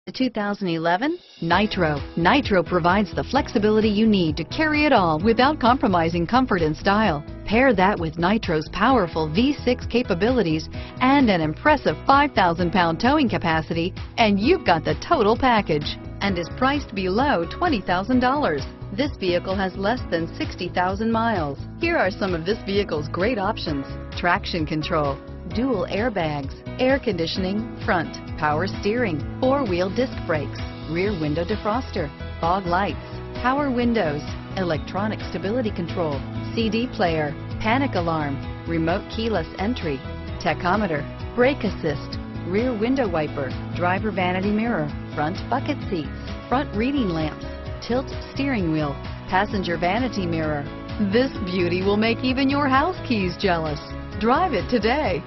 The 2011 Nitro. Nitro provides the flexibility you need to carry it all without compromising comfort and style. Pair that with Nitro's powerful V6 capabilities and an impressive 5,000-pound towing capacity, and you've got the total package, and is priced below $20,000. This vehicle has less than 60,000 miles. Here are some of this vehicle's great options: traction control, dual airbags, air conditioning, front, power steering, four-wheel disc brakes, rear window defroster, fog lights, power windows, electronic stability control, CD player, panic alarm, remote keyless entry, tachometer, brake assist, rear window wiper, driver vanity mirror, front bucket seats, front reading lamps, tilt steering wheel, passenger vanity mirror. This beauty will make even your house keys jealous. Drive it today.